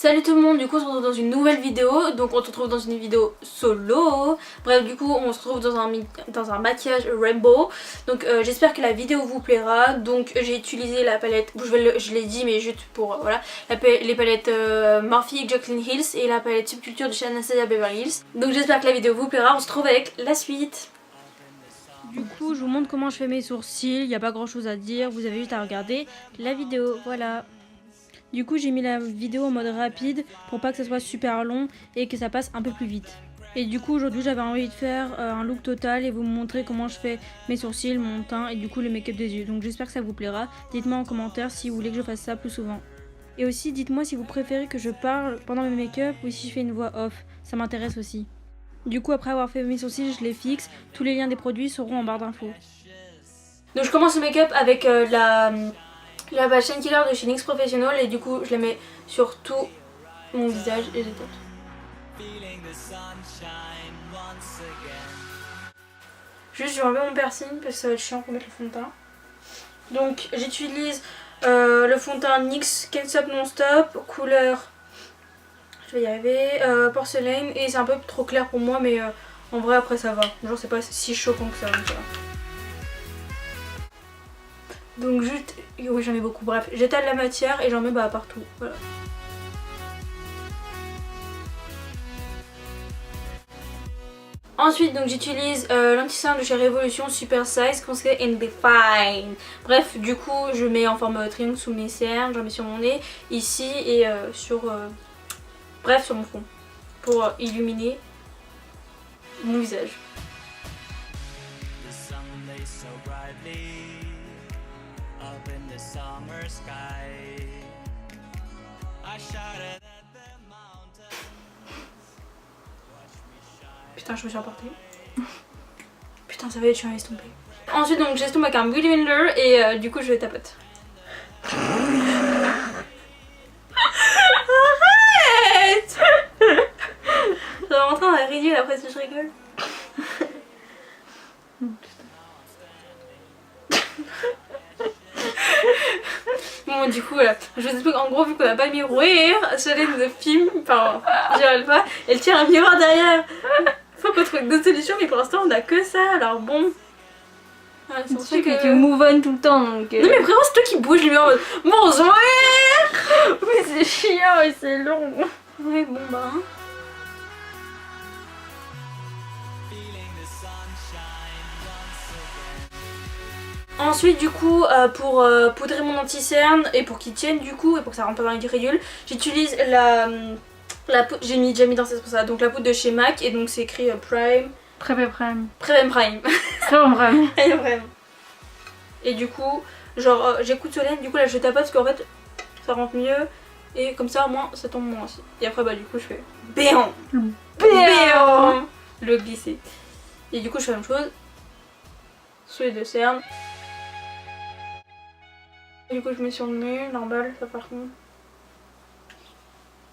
Salut tout le monde, du coup on se retrouve dans une nouvelle vidéo, donc on se retrouve dans une vidéo solo. Bref, du coup on se retrouve dans un maquillage rainbow. Donc j'espère que la vidéo vous plaira. Donc j'ai utilisé la palette, je l'ai dit mais juste pour voilà, les palettes Morphe Jaclyn Hills et la palette Subculture de chez Anastasia Beverly Hills. Donc j'espère que la vidéo vous plaira, on se retrouve avec la suite. Du coup je vous montre comment je fais mes sourcils, il n'y a pas grand chose à dire, vous avez juste à regarder la vidéo, voilà. Du coup j'ai mis la vidéo en mode rapide pour pas que ça soit super long et que ça passe un peu plus vite. Et du coup aujourd'hui j'avais envie de faire un look total et vous montrer comment je fais mes sourcils, mon teint et du coup le make-up des yeux. Donc j'espère que ça vous plaira. Dites-moi en commentaire si vous voulez que je fasse ça plus souvent. Et aussi dites-moi si vous préférez que je parle pendant mes make-up ou si je fais une voix off. Ça m'intéresse aussi. Du coup après avoir fait mes sourcils je les fixe. Tous les liens des produits seront en barre d'infos. Donc je commence le make-up avec la page Shine Killer de chez NYX Professional et du coup je la mets sur tout mon visage et les têtes. Juste je vais enlever mon piercing parce que ça va être chiant pour mettre le fond de teint. Donc j'utilise le fond de teint NYX Can't Stop Non Stop couleur, je vais y arriver, porcelaine, et c'est un peu trop clair pour moi mais en vrai après ça va. Genre c'est pas si choquant que ça. Donc juste, oui j'en ai beaucoup, bref, j'étale la matière et j'en mets partout, voilà. Ensuite donc j'utilise l'anti-cerne de chez Révolution Super Size Concealer and Define. Bref du coup je mets en forme triangle sous mes cernes, j'en mets sur mon nez, ici et sur mon front. Pour illuminer mon visage. Putain je me suis emportée. Putain ça va être chiant à estomper. Ensuite donc j'estompe avec un Beauty Blender et du coup je tapote. Arrête. Ça va rentrer dans la ridicule après si je rigole. Bon du coup voilà, je vous explique en gros vu qu'on n'a pas de miroir, Solène ne filme, enfin j'arrive pas, elle tient un miroir derrière. Faut qu'on trouve d'autres solutions mais pour l'instant on a que ça alors bon. Voilà, c'est pour ça que tu move on tout le temps donc... Non mais frérot c'est toi qui bouge le miroir. Bonjour. Mais c'est chiant et c'est long. Ouais bon bah hein. Ensuite du coup pour poudrer mon anti-cerne et pour qu'il tienne du coup et pour que ça rentre pas dans les ridules, j'utilise la poudre, j'ai déjà mis dans cette pour ça, donc la poudre de chez MAC et donc c'est écrit Prime. Prime. Et du coup genre j'écoute Solène, du coup là je tapote parce qu'en fait ça rentre mieux et comme ça au moins ça tombe moins aussi. Et après du coup je fais béon le glisser. Et du coup je fais la même chose sous les deux cernes. Du coup je mets sur le nez, normal, ça par contre.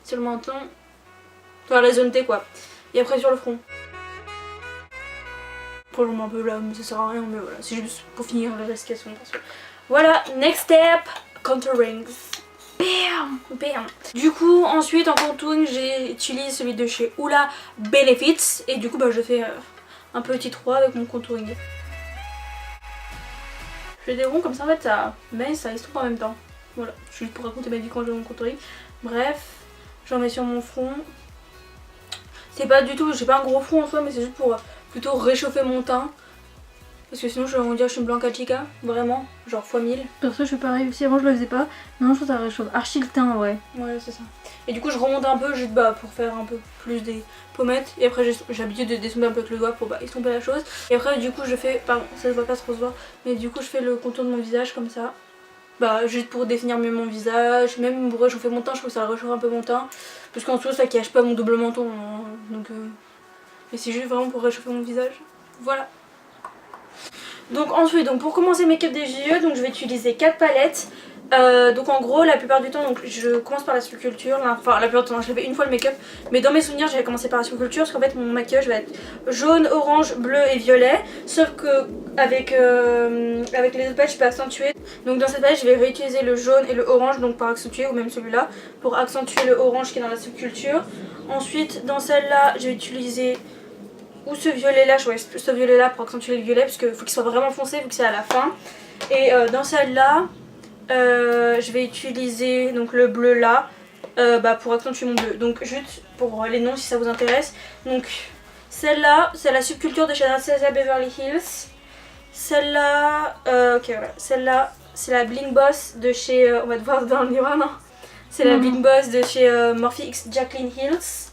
Sur le menton. Enfin la zone T quoi. Et après sur le front. Pour le moment un peu là, mais ça sert à rien, mais voilà. C'est juste pour finir la respiration. Voilà, next step, contouring. Bam, bam. Du coup ensuite en contouring j'utilise celui de chez Hoola Benefits. Et du coup je fais un petit 3 avec mon contouring. Je fais des ronds comme ça en fait ça estompe en même temps. Voilà, juste pour raconter ma vie quand je fais mon contouring. Bref, j'en mets sur mon front. C'est pas du tout, j'ai pas un gros front en soi mais c'est juste pour plutôt réchauffer mon teint. Parce que sinon on dirait que je suis une Blanca Chica, vraiment, genre x 1000. Perso je fais pareil aussi, avant je le faisais pas, non je trouve ça réchauffe archi le teint ouais. Ouais c'est ça. Et du coup je remonte un peu juste pour faire un peu plus des pommettes. Et après j'ai l'habitude de descendre un peu avec le doigt pour estomper la chose. Et après du coup je fais, pardon ça se voit pas trop se voir, mais du coup je fais le contour de mon visage comme ça. Juste pour définir mieux mon visage, même pour réchauffer mon teint, je trouve que ça réchauffe un peu mon teint. Parce qu'en soi ça cache pas mon double menton, hein, donc mais c'est juste vraiment pour réchauffer mon visage. Voilà. Donc ensuite, pour commencer le make-up des yeux, donc je vais utiliser 4 palettes. Donc en gros la plupart du temps donc, je commence par la sculpture, enfin la plupart du temps je l'ai fait une fois le make-up, mais dans mes souvenirs j'avais commencé par la sculpture parce qu'en fait mon maquillage va être jaune, orange, bleu et violet, sauf que avec les autres palettes je peux accentuer. Donc dans cette palette je vais réutiliser le jaune et le orange donc pour accentuer, ou même celui-là pour accentuer le orange qui est dans la sculpture. Ensuite dans celle-là je vais utiliser ou ce violet là, ce violet là pour accentuer le violet parce qu'il faut qu'il soit vraiment foncé vu que c'est à la fin. Et dans celle-là je vais utiliser donc le bleu là pour accentuer mon bleu. Donc juste pour les noms si ça vous intéresse. Donc celle-là c'est la subculture de chez Anastasia Beverly Hills. Celle-là, ok voilà, celle-là c'est la Bling Boss de chez, on va te voir dans le miroir non. C'est la Bling Boss de chez Morphe X Jaclyn Hills.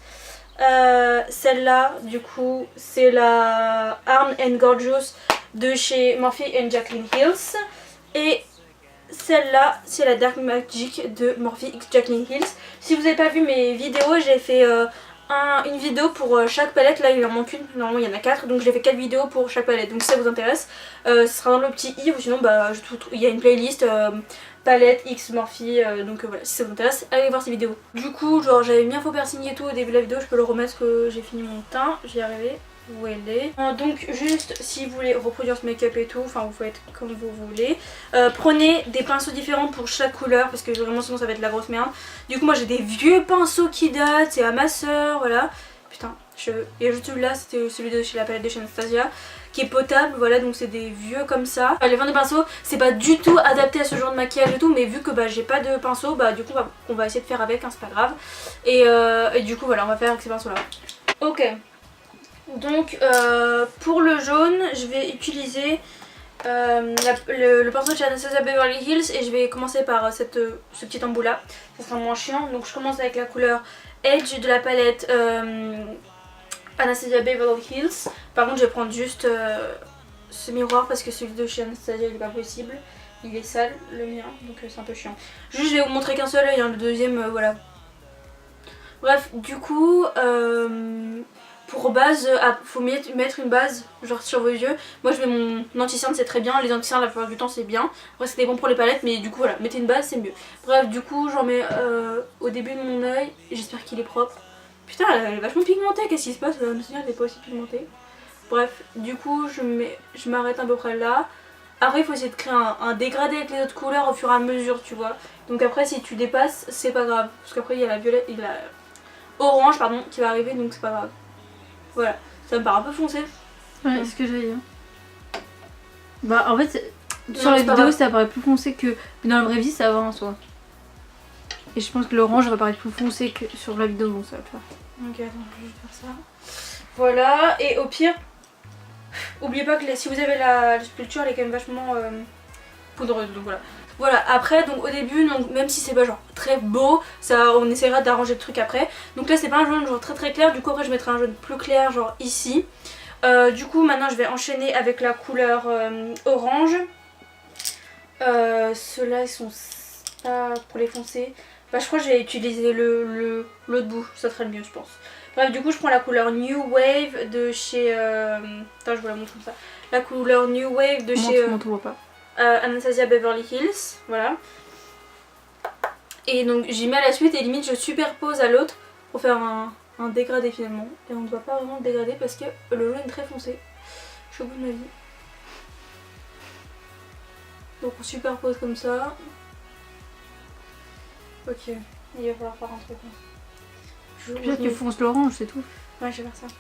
Celle-là du coup c'est la Armed and Gorgeous de chez Morphe and Jaclyn Hills. Et celle-là, c'est la Dark Magic de Morphe X Jaclyn Hills. Si vous n'avez pas vu mes vidéos, j'ai fait une vidéo pour chaque palette. Là, il en manque une. Normalement, il y en a 4. Donc, j'ai fait 4 vidéos pour chaque palette. Donc, si ça vous intéresse, ce sera dans le petit i. Ou sinon, il y a une playlist palette X Morphe. Donc, voilà, si ça vous intéresse, allez voir ces vidéos. Du coup, genre, j'avais mis un faux piercing et tout au début de la vidéo. Je peux le remettre que j'ai fini mon teint. J'y arrivé. Où elle est. Donc juste si vous voulez reproduire ce make-up et tout, enfin vous faites comme vous voulez. Prenez des pinceaux différents pour chaque couleur parce que vraiment sinon ça va être la grosse merde. Du coup moi j'ai des vieux pinceaux qui datent, c'est à ma soeur, voilà. Putain, et juste celui-là c'était celui de chez la palette de chez Anastasia qui est potable, voilà, donc c'est des vieux comme ça. Les fins de pinceaux c'est pas du tout adapté à ce genre de maquillage et tout, mais vu que j'ai pas de pinceau, du coup on va essayer de faire avec, hein, c'est pas grave. Et du coup voilà, on va faire avec ces pinceaux là. Ok. Donc pour le jaune je vais utiliser le pinceau de chez Anastasia Beverly Hills et je vais commencer par ce petit embout là, ça sera moins chiant. Donc je commence avec la couleur Edge de la palette Anastasia Beverly Hills. Par contre je vais prendre juste ce miroir parce que celui de chez Anastasia il est pas possible, il est sale le mien donc c'est un peu chiant. Juste je vais vous montrer qu'un seul œil, hein, le deuxième voilà. Bref du coup pour base, faut mettre une base genre sur vos yeux. Moi je mets mon anti-cerne, c'est très bien. Les anti-cernes la plupart du temps c'est bien. Après c'était bon pour les palettes mais du coup voilà, mettez une base c'est mieux. Bref du coup j'en mets au début de mon œil. J'espère qu'il est propre. Putain elle est vachement pigmentée, qu'est-ce qui se passe? Le elle n'est pas aussi pigmentée. Bref du coup je m'arrête à peu près là. Après il faut essayer de créer un dégradé avec les autres couleurs au fur et à mesure tu vois. Donc après si tu dépasses c'est pas grave. Parce qu'après il y a la violette et la orange pardon qui va arriver donc c'est pas grave. Voilà, ça me paraît un peu foncé. Ouais, c'est ce que j'allais dire. Bah en fait, sur la vidéo ça paraît plus foncé que dans la vraie vie ça va en soi. Et je pense que l'orange va paraître plus foncé que sur la vidéo donc ça va le faire. Ok, attends, je vais faire ça. Voilà, et au pire, oubliez pas que si vous avez la sculpture elle est quand même vachement poudreuse donc voilà. Voilà, après donc au début donc, même si c'est pas genre très beau, ça on essaiera d'arranger le truc après. Donc là c'est pas un jaune genre très clair, du coup après je mettrai un jaune plus clair genre ici. Du coup maintenant je vais enchaîner avec la couleur orange. Ceux-là ils sont pas pour les foncés. Je crois que je vais utiliser l'autre bout, ça serait le mieux je pense. Bref du coup je prends la couleur New Wave de chez... Attends je vous la montre comme ça. La couleur New Wave de chez... On voit pas. Anastasia Beverly Hills, voilà. Et donc j'y mets à la suite et limite je superpose à l'autre pour faire un dégradé finalement. Et on ne voit pas vraiment le dégradé parce que le jaune est très foncé. Je suis au bout de ma vie. Donc on superpose comme ça. Ok, il va falloir faire un truc. Peut-être que tu fonces l'orange, c'est tout. Ouais, je vais faire ça.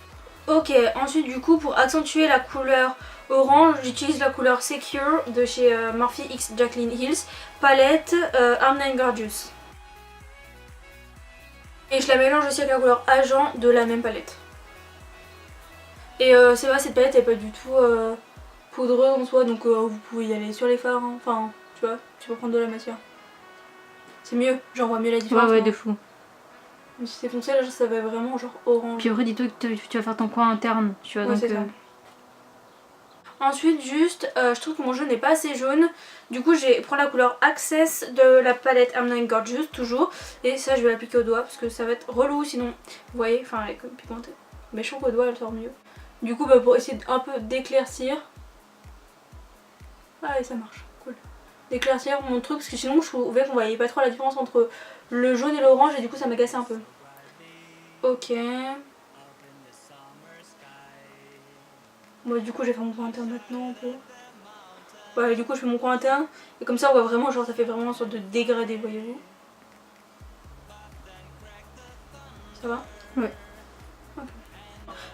Ok, ensuite du coup pour accentuer la couleur orange, j'utilise la couleur Secure de chez Morphe X Jaclyn Hills, palette Armed and Gorgeous. Et je la mélange aussi avec la couleur Agent de la même palette. Et c'est vrai, cette palette elle est pas du tout poudreuse en soi, donc vous pouvez y aller sur les fards, hein. Enfin tu vois, tu peux prendre de la matière. C'est mieux, j'en vois mieux la différence. Ouais, de fou. Mais si c'est foncé là ça va vraiment genre orange. Puis après dis-toi que tu vas faire ton coin interne, tu vois, ouais, donc Ensuite juste, je trouve que mon jaune n'est pas assez jaune. Du coup je prends la couleur Access de la palette Armed and Gorgeous toujours. Et ça je vais l'appliquer au doigt parce que ça va être relou sinon. Vous voyez, enfin elle est comme pigmentée. Mais je trouve qu'au doigt elle sort mieux. Du coup pour essayer un peu d'éclaircir. Ah et ça marche, cool. d'éclaircir mon truc parce que sinon je trouvais qu'on voyait pas trop la différence entre le jaune et l'orange et du coup ça m'agaçait un peu. Ok. Bon, du coup je vais faire mon coin interne maintenant un peu. Voilà, du coup je fais mon coin interne et comme ça on voit vraiment, genre ça fait vraiment une sorte de dégradé, voyez-vous. Ça va? Ouais. Okay.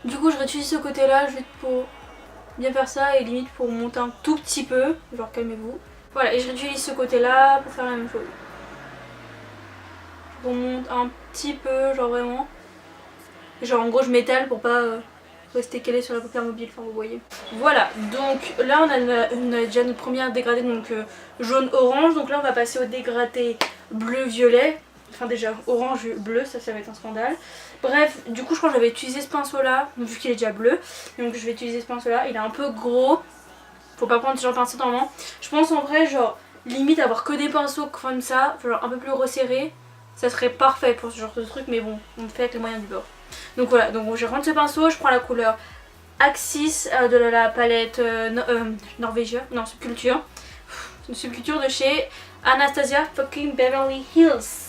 Du coup je réutilise ce côté là juste pour bien faire ça et limite pour monter un tout petit peu, genre calmez-vous. Voilà, et je réutilise ce côté là pour faire la même chose. Je remonte un petit peu, genre vraiment. Et genre en gros je m'étale pour pas rester calé sur la paupière mobile, enfin vous voyez. Voilà, donc là on a déjà notre première dégradée, donc jaune-orange. Donc là on va passer au dégradé bleu-violet. Enfin déjà orange-bleu, ça va être un scandale. Bref, du coup je crois que j'avais utilisé ce pinceau là, vu qu'il est déjà bleu. Donc je vais utiliser ce pinceau là, il est un peu gros. Faut pas prendre ce genre de pinceau normalement. Je pense en vrai genre limite avoir que des pinceaux comme ça, genre un peu plus resserrés. Ça serait parfait pour ce genre de truc, mais bon, on le fait avec les moyens du bord. Donc voilà, donc je rentre ce pinceau, je prends la couleur Axis de la palette Norvégia, non Subculture. C'est une subculture de chez Anastasia fucking Beverly Hills.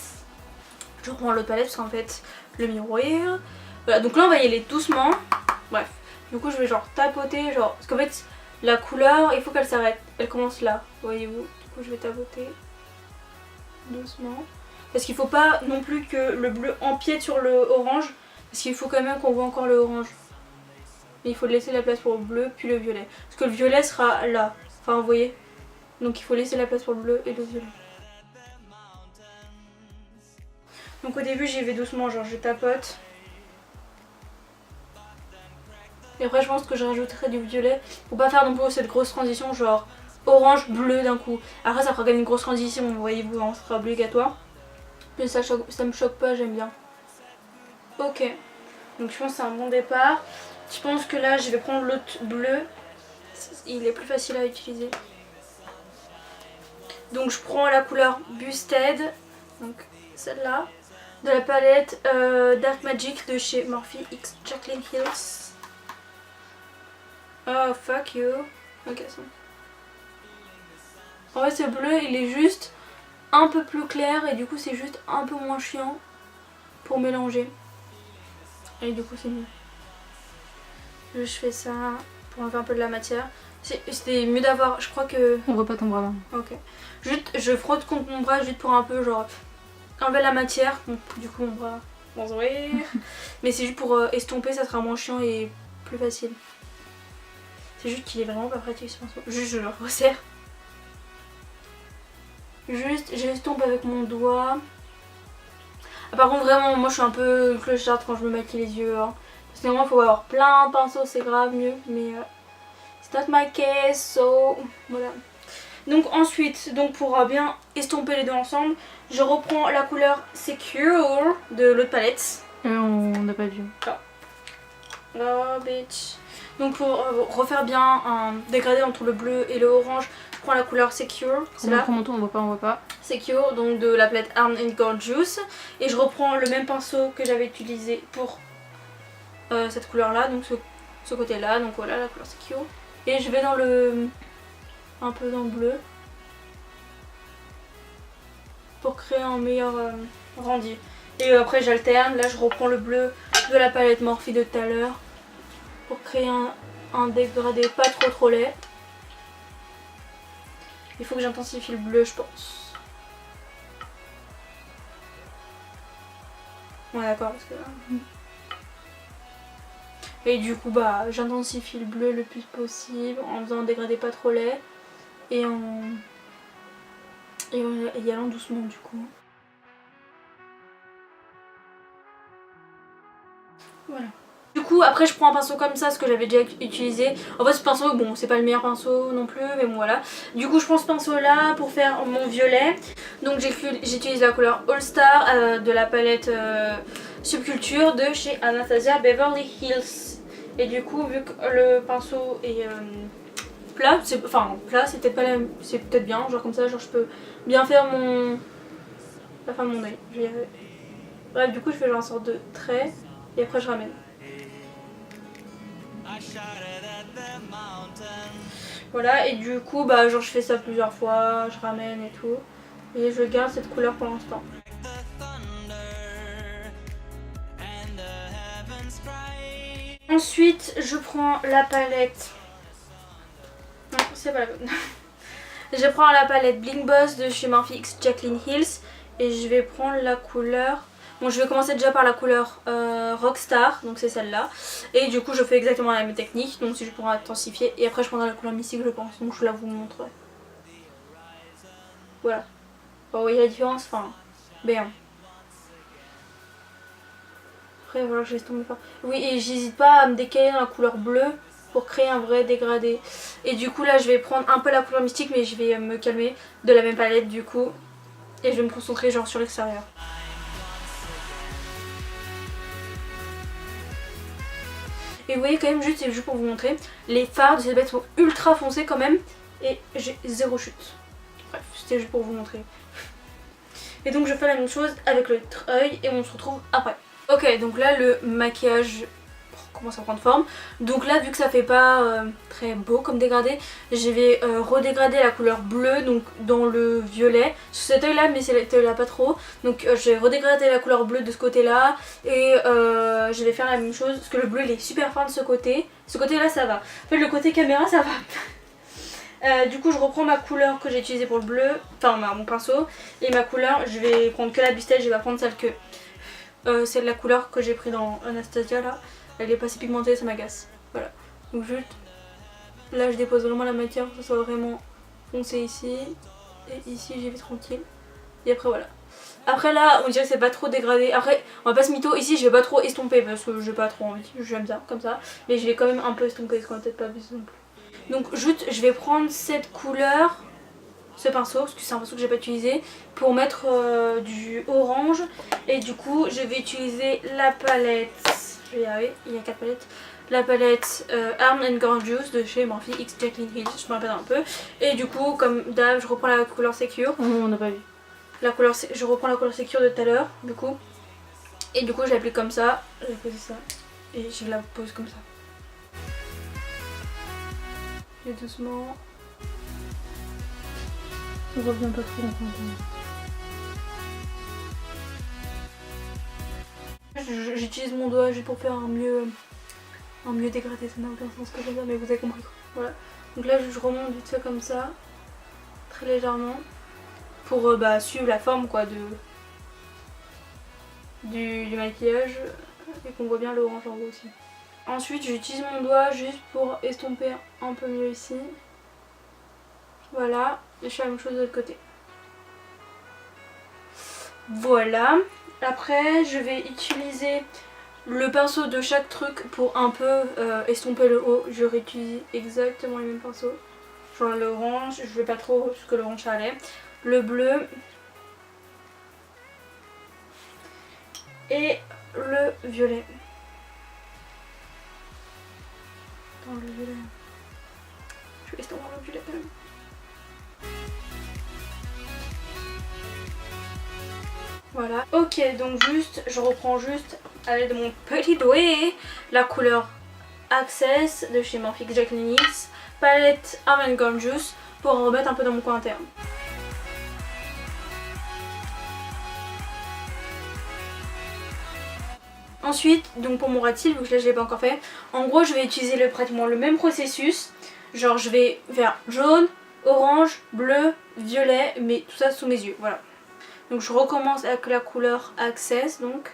Je reprends l'autre palette parce qu'en fait le miroir. Voilà, donc là on va y aller doucement. Bref, du coup je vais genre tapoter, genre parce qu'en fait la couleur il faut qu'elle s'arrête. Elle commence là, voyez-vous. Du coup je vais tapoter doucement. Parce qu'il faut pas non plus que le bleu empiète sur le orange. Parce qu'il faut quand même qu'on voit encore le orange. Mais il faut laisser la place pour le bleu puis le violet. Parce que le violet sera là. Enfin vous voyez. Donc il faut laisser la place pour le bleu et le violet. Donc au début j'y vais doucement, genre je tapote. Et après je pense que je rajouterai du violet. Pour pas faire non plus cette grosse transition genre orange, bleu d'un coup. Après ça fera quand même une grosse transition, voyez-vous, hein, ça sera obligatoire. Mais ça me choque pas, j'aime bien. Ok. Donc je pense que c'est un bon départ. Je pense que là je vais prendre l'autre bleu. Il est plus facile à utiliser. Donc je prends la couleur Busted. Donc celle-là. De la palette Dark Magic de chez Morphe X Jaclyn Hills. Oh fuck you. Ok, c'est bon. En fait ce bleu il est juste un peu plus clair et du coup c'est juste un peu moins chiant pour mélanger. Et du coup c'est mieux. Je fais ça pour enlever un peu de la matière. C'était mieux d'avoir, je crois que... On voit pas ton bras là. Ok. Juste, je frotte contre mon bras juste pour un peu genre enlever la matière. Donc, du coup mon bras... Bonjour. Mais c'est juste pour estomper, ça sera moins chiant et plus facile. C'est juste qu'il est vraiment pas pratique ce pinceau. Juste je le resserre. Juste j'estompe avec mon doigt. Ah, par contre vraiment moi je suis un peu clocharde quand je me maquille les yeux. Hein. Parce que normalement il faut avoir plein de pinceaux, c'est grave mieux. Mais c'est not my case, so voilà. Donc ensuite, donc pour bien estomper les deux ensemble, je reprends la couleur Secure de l'autre palette. On n'a pas vu. Oh bitch. Donc pour refaire bien un dégradé entre le bleu et le orange, je prends la couleur Secure. C'est là. On voit pas. Secure, donc de la palette Arm and Gorgeous. Et je reprends le même pinceau que j'avais utilisé pour cette couleur là, donc ce côté là, donc voilà la couleur Secure. Et je vais dans le... un peu dans le bleu. Pour créer un meilleur rendu. Et après j'alterne, là je reprends le bleu de la palette Morphe de tout à l'heure. Pour créer un dégradé pas trop laid. Il faut que j'intensifie le bleu je pense. Ouais d'accord parce que là... Et du coup bah j'intensifie le bleu le plus possible en faisant un dégradé pas trop laid. Et en y allant doucement du coup. Voilà. Du coup après je prends un pinceau comme ça, ce que j'avais déjà utilisé. En fait ce pinceau bon c'est pas le meilleur pinceau non plus mais bon voilà. Du coup je prends ce pinceau là pour faire mon violet. Donc j'utilise la couleur All Star de la palette Subculture de chez Anastasia Beverly Hills. Et du coup vu que le pinceau est plat, c'est peut-être pas c'est peut-être bien, genre comme ça genre je peux bien faire la fin de mon œil. Je vais y arriver. Bref du coup je fais genre une sorte de trait et après je ramène. Voilà, et du coup bah genre je fais ça plusieurs fois, je ramène et tout. Et je garde cette couleur pour l'instant. Ensuite je prends la palette. Non, c'est pas la bonne. Je prends la palette Bling Boss de chez Morphe X Jaclyn Hills. Et je vais prendre la couleur... Bon, je vais commencer déjà par la couleur Rockstar, donc c'est celle-là. Et du coup, je fais exactement la même technique, donc si je pourrais intensifier. Et après, je prendrai la couleur Mystique, je pense, donc je la vous montrerai. Voilà. Bon, vous voyez la différence, enfin, bien. Après, voilà, je laisse tomber pas. Oui, et j'hésite pas à me décaler dans la couleur bleue pour créer un vrai dégradé. Et du coup, là, je vais prendre un peu la couleur Mystique, mais je vais me calmer de la même palette, du coup. Et je vais me concentrer genre sur l'extérieur. Et vous voyez quand même, c'est juste pour vous montrer, les fards de cette bête sont ultra foncés quand même. Et j'ai 0 chute. Bref, c'était juste pour vous montrer. Et donc je fais la même chose avec le œil et on se retrouve après. Ok, donc là le maquillage commence à prendre forme. Donc là, vu que ça fait pas très beau comme dégradé, je vais redégrader la couleur bleue, donc dans le violet. Sur cet œil là, mais cet œil là pas trop. Donc je vais redégrader la couleur bleue de ce côté là. Et je vais faire la même chose, parce que le bleu il est super fin de ce côté. Ce côté là ça va. En fait le côté caméra ça va. Du coup je reprends ma couleur que j'ai utilisée pour le bleu, enfin mon pinceau. Et ma couleur, je vais prendre que la Bustel, je vais pas prendre celle que... c'est la couleur que j'ai pris dans Anastasia là. Elle est pas si pigmentée, ça m'agace. Voilà. Donc juste là je dépose vraiment la matière pour que ça soit vraiment foncé ici. Et ici j'y vais tranquille. Et après voilà. Après là on dirait que c'est pas trop dégradé. Après on va pas se mytho. Ici je vais pas trop estomper parce que j'ai pas trop envie. J'aime ça comme ça. Mais je vais quand même un peu estomper parce qu'on va peut-être pas abuser non plus. Donc juste je vais prendre cette couleur, ce pinceau, parce que c'est un pinceau que j'ai pas utilisé, pour mettre du orange. Et du coup je vais utiliser la palette. Je vais y arriver, il y a 4 palettes. La palette Arm and Gorgeous de chez Morphe X Jaclyn Hills, je me rappelle un peu. Et du coup, comme d'hab, je reprends la couleur Secure. Oh non, on n'a pas vu. Je reprends la couleur Secure de tout à l'heure, du coup. Et du coup, je l'applique comme ça. Je vais poser ça. Et je la pose comme ça. Et doucement. On revient pas trop en J'utilise mon doigt juste pour faire un mieux dégradé, ça n'a aucun sens que je veux dire, mais vous avez compris quoi. Voilà. Donc là je remonte vite fait comme ça, très légèrement, pour suivre la forme quoi du maquillage et qu'on voit bien l'orange en haut aussi. Ensuite j'utilise mon doigt juste pour estomper un peu mieux ici. Voilà, et je fais la même chose de l'autre côté. Voilà. Après je vais utiliser le pinceau de chaque truc pour un peu estomper le haut. Je réutilise exactement les mêmes pinceaux. Genre l'orange, je vais pas trop parce que l'orange ça allait. Le bleu. Et le violet. Dans le violet. Je vais estomper le violet quand même. Voilà. Ok, donc juste, je reprends juste à l'aide de mon petit doigt la couleur Access de chez Morphe X Jaclyn Hills, palette Arm & Gorgeous pour en remettre un peu dans mon coin interne. Ensuite, donc pour mon rat cils, vu que là je l'ai pas encore fait, en gros je vais utiliser pratiquement le même processus. Genre je vais faire jaune, orange, bleu, violet, mais tout ça sous mes yeux, voilà. Donc je recommence avec la couleur Access donc.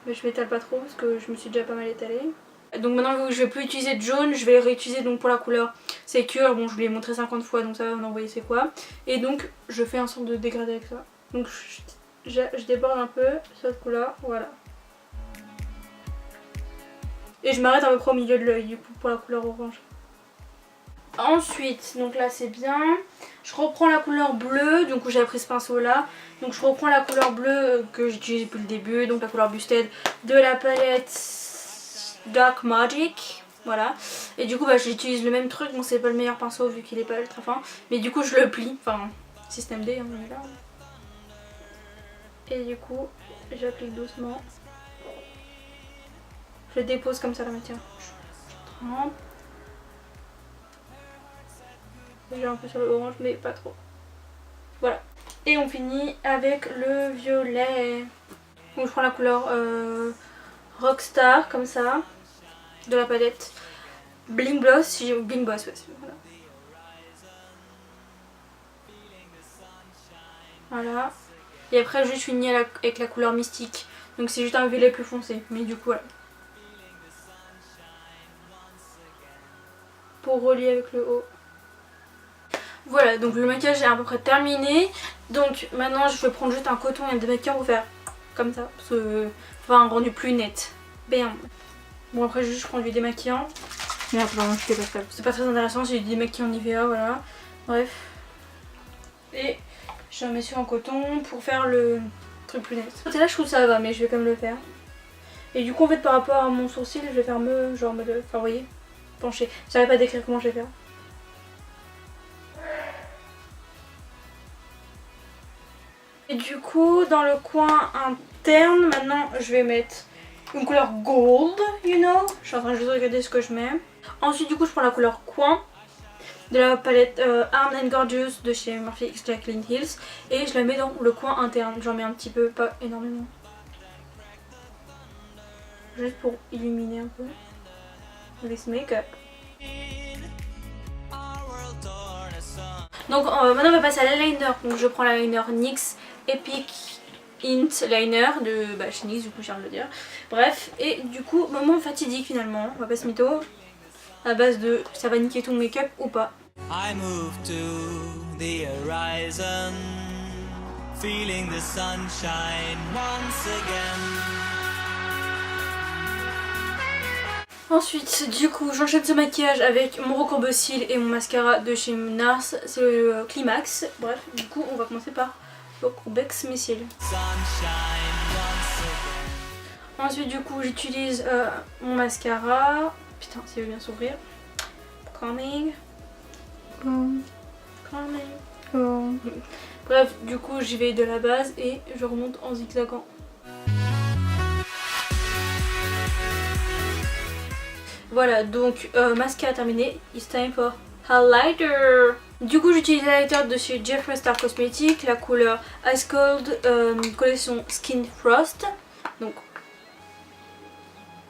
Mais je m'étale pas trop parce que je me suis déjà pas mal étalée. Donc maintenant que je vais plus utiliser de jaune, je vais le réutiliser donc pour la couleur Secure. Bon je vous l'ai montré 50 fois donc ça va, vous en voyez c'est quoi. Et donc je fais un sorte de dégradé avec ça. Donc je déborde un peu cette couleur, voilà. Et je m'arrête à peu près au milieu de l'œil du coup pour la couleur orange. Ensuite, donc là c'est bien, je reprends la couleur bleue, donc j'ai pris ce pinceau là. Donc je reprends la couleur bleue que j'utilise depuis le début, donc la couleur Busted de la palette Dark Magic. Voilà. Et du coup j'utilise le même truc, bon c'est pas le meilleur pinceau vu qu'il est pas ultra fin. Mais du coup je le plie, enfin système D, hein, on est là. Et du coup j'applique doucement. Je dépose comme ça la matière. Je trempe. J'ai un peu sur le orange mais pas trop. Voilà. Et on finit avec le violet. Donc je prends la couleur Rockstar comme ça. De la palette Bling Boss. Bling Boss, ouais. Voilà. Voilà. Et après je finis avec la couleur Mystique. Donc c'est juste un violet plus foncé. Mais du coup voilà. Pour relier avec le haut. Voilà, donc le maquillage est à peu près terminé. Donc maintenant je vais prendre juste un coton et un démaquillant pour faire comme ça. Parce que faut avoir un rendu plus net. Bam. Bon après juste je prends du démaquillant. Mais après je fais pas ça. C'est pas très intéressant, c'est du démaquillant Nivea, voilà. Bref. Et je mets sur un coton pour faire le truc plus net. Là je trouve que ça va mais je vais quand même le faire. Et du coup en fait par rapport à mon sourcil je vais faire genre mode, enfin vous voyez, pencher. J'arrive pas à décrire comment je vais faire. Et du coup dans le coin interne maintenant je vais mettre une couleur gold, you know. Je suis en train de juste regarder ce que je mets. Ensuite du coup je prends la couleur coin de la palette Armed and Gorgeous de chez Morphe X Jaclyn Hills. Et je la mets dans le coin interne, j'en mets un petit peu, pas énormément. Juste pour illuminer un peu this make-up. Donc maintenant on va passer à l'eyeliner. Donc je prends l'eyeliner NYX Epic Int Liner de chez NYX, du coup je viens de le dire. Bref, et du coup moment fatidique finalement, on va pas se mytho. À base de ça va niquer tout le make-up ou pas. I move to the horizon, feeling the sunshine once again. Ensuite, du coup, j'enchaîne ce maquillage avec mon recourbe-cils et mon mascara de chez NARS, c'est le Climax. Bref, du coup, on va commencer par le recourbex mes cils. Ensuite, du coup, j'utilise mon mascara. Putain, s'il veut bien s'ouvrir. Calming. Calming. Bref, du coup, j'y vais de la base et je remonte en zigzagant. Voilà, donc mascara terminé. It's time for highlighter. Du coup, j'utilise l'highlighter de chez Jeffree Star Cosmetics, la couleur Ice Cold, collection Skin Frost. Donc,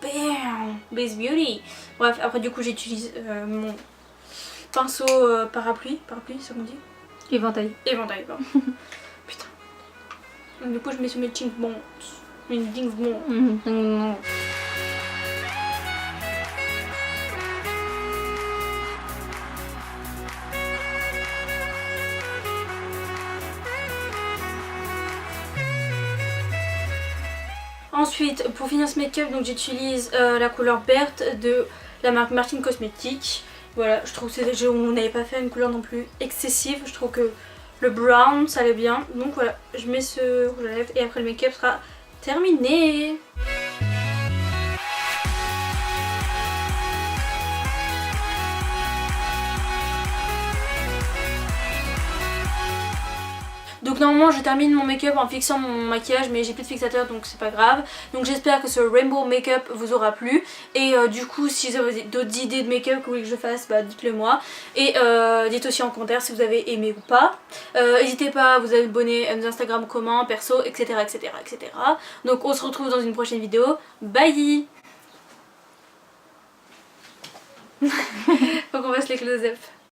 bam, Base Beauty. Bref, après du coup, j'utilise mon pinceau parapluie, c'est comme on dit. Éventail. Éventail, pardon. Putain. Donc, du coup, je mets sur mes cheek bones. Mes cheek bones. Ensuite, pour finir ce make-up, donc j'utilise la couleur Berthe de la marque Martin Cosmetics. Voilà, je trouve que on n'avait pas fait une couleur non plus excessive. Je trouve que le brown, ça allait bien. Donc voilà, je mets ce rouge à lèvres et après le make-up sera terminé. Donc normalement je termine mon make-up en fixant mon maquillage, mais j'ai plus de fixateur donc c'est pas grave. Donc j'espère que ce rainbow make-up vous aura plu. Et du coup si vous avez d'autres idées de make-up que vous voulez que je fasse, bah dites-le moi. Et dites aussi en commentaire si vous avez aimé ou pas. N'hésitez pas à vous abonner à nos Instagram, comment, perso, etc. etc. Donc on se retrouve dans une prochaine vidéo. Bye. Faut qu'on fasse les close-up.